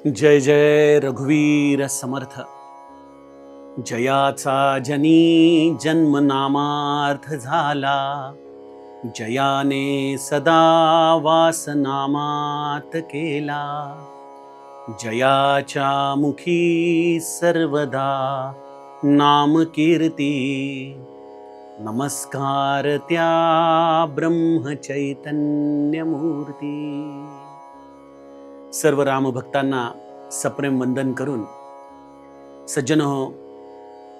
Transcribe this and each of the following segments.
जय जय रघुवीर समर्थ। जयाचा जनी जन्म नामार्थ झाला, जयाने सदा वास नामात केला। जयाच्या मुखी सर्वदा नाम कीर्ती, नमस्कार त्या ब्रह्म चैतन्य मूर्ती। सर्व राम भक्तांना सप्रेम वंदन करून, सज्जनो,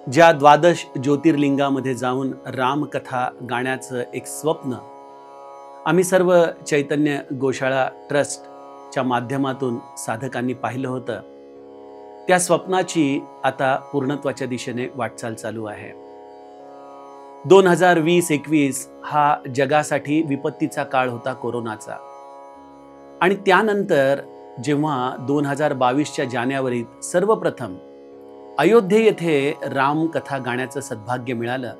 ज्या द्वादश ज्योतिर्लिंगामध्ये जाऊन रामकथा गाण्याचं एक स्वप्न आम्ही सर्व चैतन्य गोशाळा ट्रस्टच्या माध्यमातून साधकांनी पाहिलं होतं, त्या स्वप्नाची आता पूर्णत्वाच्या दिशेने वाटचाल चालू आहे। 2020-21 हा जगासाठी विपत्तीचा काळ होता, कोरोनाचा। आणि त्यानंतर जेव्हा 2022च्या जानेवारीत सर्वप्रथम अयोध्ये येथे रामकथा गाण्याचं सद्भाग्य मिळालं,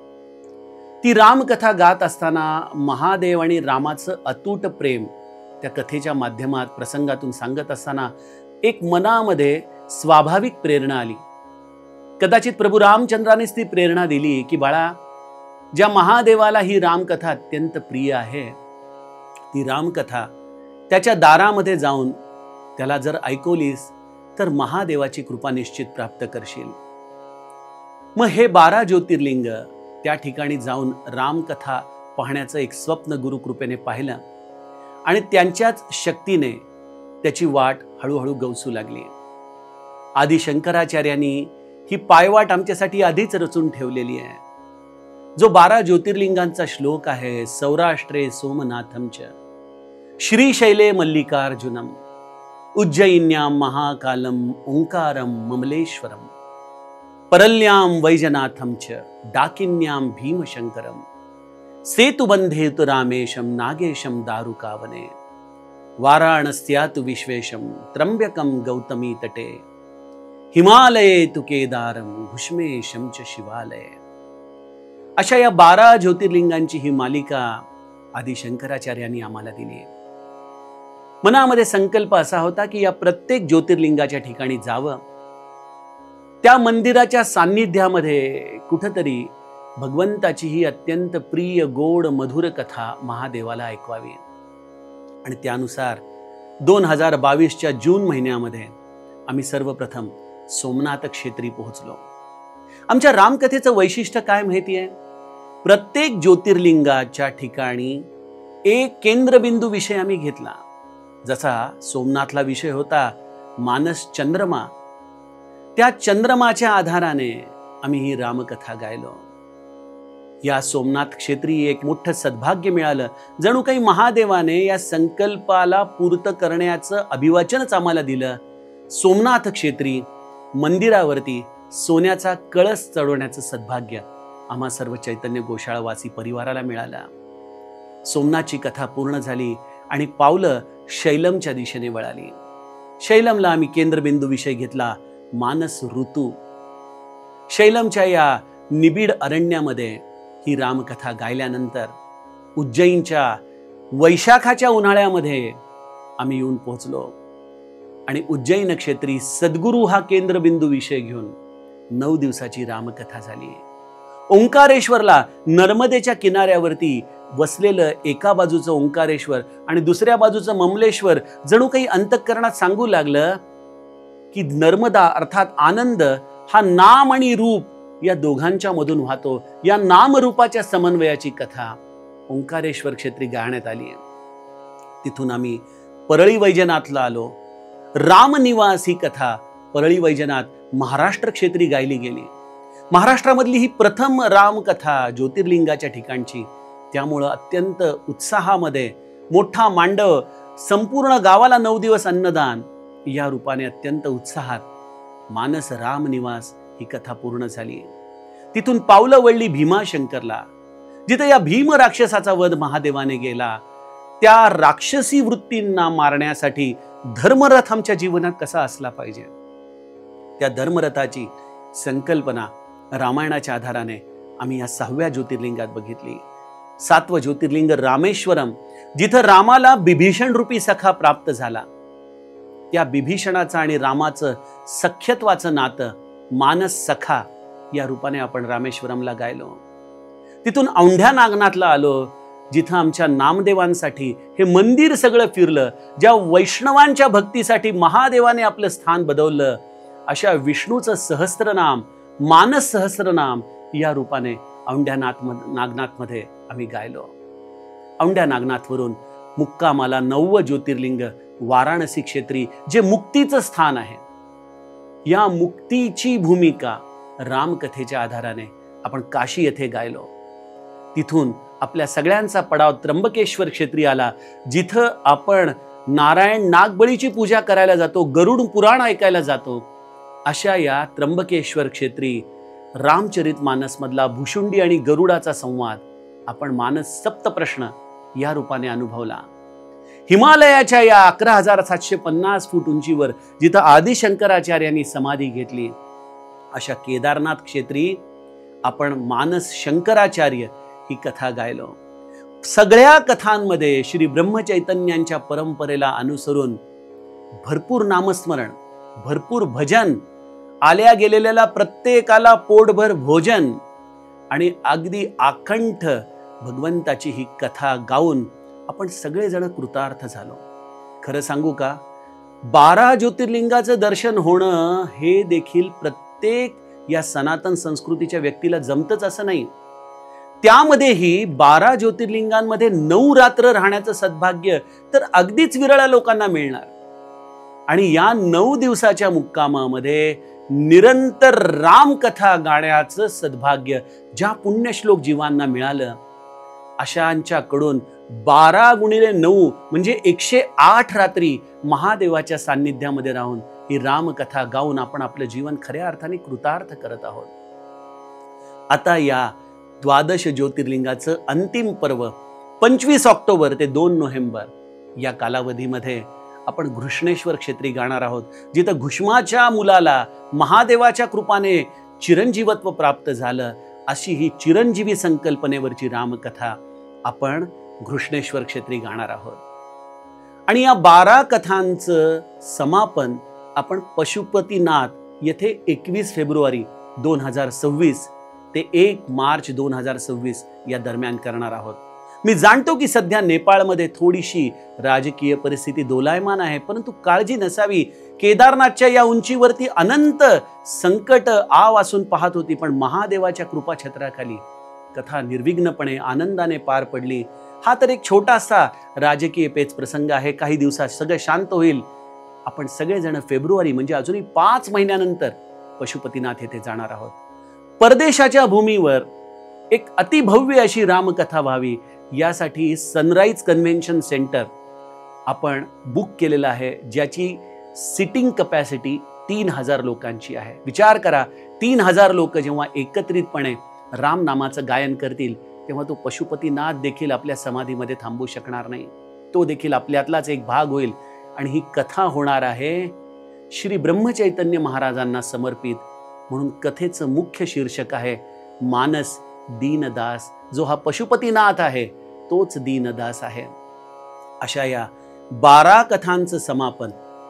ती रामकथा गात असताना महादेव आणि रामाचं अतूट प्रेम त्या कथेच्या माध्यमात प्रसंगातून सांगत असताना एक मनामध्ये स्वाभाविक प्रेरणा आली। कदाचित प्रभू रामचंद्रानेच ती प्रेरणा दिली की बाळा, ज्या महादेवाला ही रामकथा अत्यंत प्रिय आहे, ती रामकथा त्याच्या दारामध्ये जाऊन त्याला जर ऐकवलीस तर महादेवाची कृपा निश्चित प्राप्त करशील। मग हे 12 ज्योतिर्लिंग त्या ठिकाणी जाऊन रामकथा पाहण्याचं एक स्वप्न गुरुकृपेने पाहिलं आणि त्यांच्याच शक्तीने त्याची वाट हळूहळू गवसू लागली। आदि शंकराचार्यांनी ही पायवाट आमच्यासाठी आधीच रचून ठेवलेली आहे। जो 12 ज्योतिर्लिंगांचा श्लोक आहे, सौराष्ट्रे सोमनाथम च, श्रीशैले मल्लिकार्जुनम, उज्जयिन्याम महाकालम ओंकारम ममलेश्वरम, परल्याम वैजनाथम च, डाकिन्याम भीमशंकरम, सेतुबंधेतु रामेशम नागेशम दारुकावने, वाराणस्यातु विश्वेशम त्र्यंबकम गौतमी तटे, हिमालये तु केदारम भुष्मेशम च शिवालये। अशा या 12 ज्योतिर्लिंगांची ही मालिका आदि शंकराचार्यांनी आम्हाला दिली। मनामध्ये संकल्प असा होता की या प्रत्येक ज्योतिर्लिंगाच्या ठिकाणी जावं, त्या मंदिराच्या सान्निध्यामध्ये कुठेतरी भगवंताची ही अत्यंत प्रिय गोड मधुर कथा महादेवाला ऐकवावी। आणि त्यानुसार 2022च्या जून महिन्यामध्ये आम्ही सर्वप्रथम सोमनाथ क्षेत्री पोहोचलो। आमच्या रामकथेचं वैशिष्ट्य काय माहिती आहे? प्रत्येक ज्योतिर्लिंगाच्या ठिकाणी एक केंद्रबिंदू विषय आम्ही घेतला। जसा सोमनाथला विषय होता मानस चंद्रमा, त्या चंद्रमाच्या आधाराने आम्ही ही रामकथा गायलो। या सोमनाथ क्षेत्री एक मोठं सद्भाग्य मिळालं, जणू काही महादेवाने या संकल्पाला पूर्त करण्याचं अभिवाचनच आम्हाला दिलं। सोमनाथ क्षेत्री मंदिरावरती सोन्याचा कळस चढवण्याचं सद्भाग्य आम्हा सर्व चैतन्य गोशाळावासी परिवाराला मिळाला। सोमनाथची कथा पूर्ण झाली आणि पावलं शैलमच्या दिशेने वळाली। शैलमला आम्ही केंद्रबिंदू विषय घेतला, मानस ऋतू। शैलमच्या या निबिड अरण्यामध्ये ही रामकथा गायल्यानंतर उज्जैनच्या वैशाखाच्या उन्हाळ्यामध्ये आम्ही येऊन पोहोचलो आणि उज्जैन क्षेत्री सद्गुरू हा केंद्रबिंदू विषय घेऊन 9 दिवसाची रामकथा झाली। ओंकारेश्वरला नर्मदेच्या किनाऱ्यावरती वसलेलं एका बाजूचं ओंकारेश्वर आणि दुसऱ्या बाजूचं ममलेश्वर जणू काही अंतःकरणात सांगू लागलं की नर्मदा अर्थात आनंद हा नाम आणि रूप या दोघांच्या मधून वाहतो। या नाम रूपाच्या समन्वयाची कथा ओंकारेश्वर क्षेत्री गाण्यात आली आहे। तिथून आम्ही परळी वैजनाथला आलो। रामनिवास ही कथा परळी वैजनाथ महाराष्ट्र क्षेत्री गायली गेली। महाराष्ट्रामधली ही प्रथम रामकथा ज्योतिर्लिंगाच्या ठिकाणची, त्यामुळं अत्यंत उत्साहामध्ये मोठा मांडव, संपूर्ण गावाला 9 दिवस अन्नदान, या रूपाने अत्यंत उत्साहात मानस रामनिवास ही कथा पूर्ण झाली। तिथून पावलं वळली भीमाशंकरला, जिथे या भीम राक्षसाचा वध महादेवाने केला। त्या राक्षसी वृत्तींना मारण्यासाठी धर्मरथ आमच्या जीवनात कसा असला पाहिजे, त्या धर्मरथाची संकल्पना रामायणाच्या आधाराने आम्ही या 6व्या ज्योतिर्लिंगात बघितली। 7वं ज्योतिर्लिंग रामेश्वरम, जिथं रामाला बिभीषण रूपी सखा प्राप्त झाला। त्या बिभीषणाचं आणि रामाचं सख्यत्वाचं नातं मानस सखा या रूपाने आपण रामेश्वरमला गायलो. तिथून औंढ्या नागनाथला आलो, जिथं आमच्या नामदेवांसाठी हे मंदिर सगळं फिरलं. ज्या वैष्णवांच्या भक्तीसाठी महादेवाने आपलं स्थान बदललं, अशा विष्णूचं सहस्त्रनाम, मानस सहस्त्रनाम या रूपाने औंढ्या नागनाथमध्ये आम्ही गायलो. औंढ्या नागनाथवरून मुक्कामाला 9 ज्योतिर्लिंग वाराणसी क्षेत्री, जे मुक्तीचं स्थान आहे. या मुक्तीची भूमिका रामकथेच्या आधाराने आपण काशी येथे गायलो. तिथून आपल्या सगळ्यांचा पडाव त्र्यंबकेश्वर क्षेत्री आला, जिथं आपण नारायण नागबळीची पूजा करायला जातो, गरुड पुराण ऐकायला जातो. अशा या त्र्यंबकेश्वर क्षेत्री रामचरितमानस मधला भुशुंडी आणि गरुडाचा संवाद आपण मानस सप्तप्रश्न या रूपाने अनुभवला. हिमालयाच्या या 11,750 फूट उंचीवर जिथं आदिशंकराचार्यांनी समाधी घेतली, अशा केदारनाथ क्षेत्री आपण मानस शंकराचार्य ही कथा गायलो. सगळ्या कथांमध्ये श्री ब्रह्मचैतन्यांच्या परंपरेला अनुसरून भरपूर नामस्मरण, भरपूर भजन, आल्या गेलेल्याला प्रत्येकाला पोटभर भोजन आणि अगदी आकंठ भगवंताची ही कथा गाऊन आपण सगळेजण कृतार्थ झालो. खरं सांगू का, 12 ज्योतिर्लिंगाचं दर्शन होणं हे देखील प्रत्येक या सनातन संस्कृतीच्या व्यक्तीला जमतच असं नाही. त्यामध्येही 12 ज्योतिर्लिंगांमध्ये 9 रात्र राहण्याचं सद्भाग्य तर अगदीच विरळ लोकांना मिळणार. आणि या 9 दिवसाच्या मुक्कामामध्ये निरंतर रामकथा गाण्याचं सद्भाग्य ज्या पुण्यश्लोक जीवांना मिळालं, अशांच्याकडून 12 गुणिले 9 म्हणजे 108 रात्री महादेवाच्या सान्निध्यामध्ये राहून ही रामकथा गाऊन आपण आपलं जीवन खऱ्या अर्थाने कृतार्थ करत आहोत. आता या 12 ज्योतिर्लिंगाचं अंतिम पर्व 25 ऑक्टोबर ते 2 नोव्हेंबर या कालावधीमध्ये आपण घृष्णेश्वर क्षेत्री गाणार आहोत, जिथं घुष्माच्या मुलाला महादेवाच्या कृपाने चिरंजीवत्व प्राप्त झालं. अशी ही चिरंजीवी संकल्पनेवरची रामकथा आपण घृष्णेश्वर क्षेत्री गाणार आहोत. आणि या 12 कथांचं समापन आपण पशुपतीनाथ येथे 21 फेब्रुवारी 2026 ते 1 मार्च 2026 या दरम्यान करणार आहोत. मी जाणतो की सध्या नेपाळमध्ये थोडीशी राजकीय परिस्थिती दोलायमान आहे, परंतु काळजी नसावी. केदारनाथच्या या उंचीवरती अनंत संकट आव असून पाहत होती, पण महादेवाच्या कृपा छत्राखाली कथा निर्विघ्नपणे आनंदाने पार पडली. हा तर एक छोटासा राजकीय पेच प्रसंग आहे. काही दिवसात सगळं शांत होईल. आपण सगळेजण फेब्रुवारी म्हणजे अजूनही 5 महिन्यानंतर पशुपतीनाथ येथे जाणार आहोत. परदेशाच्या भूमीवर एक अतिभव्य अशी रामकथा व्हावी यासाठी सनराइज कन्व्हेन्शन सेंटर आपण बुक केलेलं आहे, ज्याची सिटिंग कपॅसिटी 3000 लोकांची आहे. विचार करा, 3000 लोक जेव्हा एकत्रितपणे राम नामाचं गायन करतील, तेव्हा तो पशुपतीनाथ देखील आपल्या समाधीमध्ये थांबू शकणार नाही. तो देखील आपल्यातलाच एक भाग होईल. आणि ही कथा होणार आहे श्री ब्रह्मचैतन्य महाराजांना समर्पित. म्हणून कथेचं मुख्य शीर्षक आहे मानस दीनदास. जो हा पशुपतीनाथ आहे तोच दीनदास आहे. अशा या 12 कथांचं समापन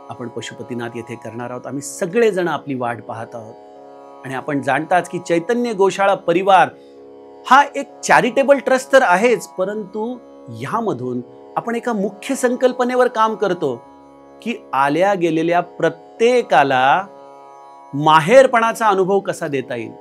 आपण पशुपतीनाथ येथे करणार आहोत. आम्ही सगळेजण आपली वाट पाहत आहोत. आणि आपण जाणताच की चैतन्य गोशाळा परिवार हा एक चॅरिटेबल ट्रस्ट तर आहेच, परंतु ह्यामधून आपण एका मुख्य संकल्पनेवर काम करतो की आल्या गेलेल्या प्रत्येकाला माहेरपणाचा अनुभव कसा देता येईल.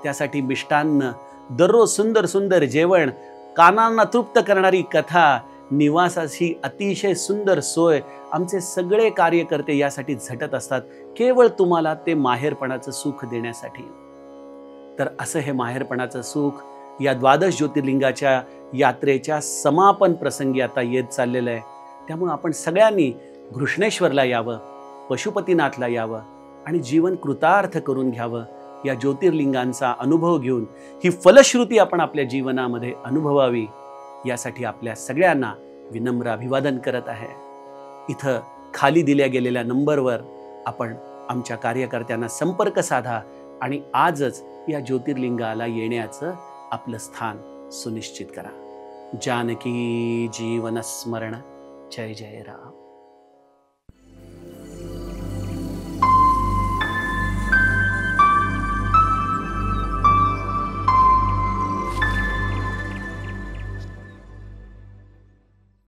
त्यासाठी मिष्टान्न, दररोज सुंदर सुंदर जेवण, कानांना तृप्त करणारी कथा, निवासाची अतिशय सुंदर सोय, आमचे सगळे कार्यकर्ते यासाठी झटत असतात, केवळ तुम्हाला ते माहेरपणाचं सुख देण्यासाठी. तर असं हे माहेरपणाचं सुख या 12 ज्योतिर्लिंगाच्या यात्रेच्या समापन प्रसंगी आता येत चाललेलं आहे. त्यामुळे आपण सगळ्यांनी घृष्णेश्वरला यावं, पशुपतीनाथला यावं आणि जीवन कृतार्थ करून घ्यावं. या ज्योतिर्लिंगांचा अनुभव घेऊन ही फलश्रुती आपण आपल्या जीवनामध्ये अनुभवावी, यासाठी आपल्या सगळ्यांना विनम्र अभिवादन करत आहे. इथं खाली दिल्या गेलेल्या नंबरवर आपण आमच्या कार्यकर्त्यांना संपर्क साधा आणि आजच या ज्योतिर्लिंगाला येण्याचं आपलं स्थान सुनिश्चित करा. जानकी जीवन स्मरण. जय जय राम.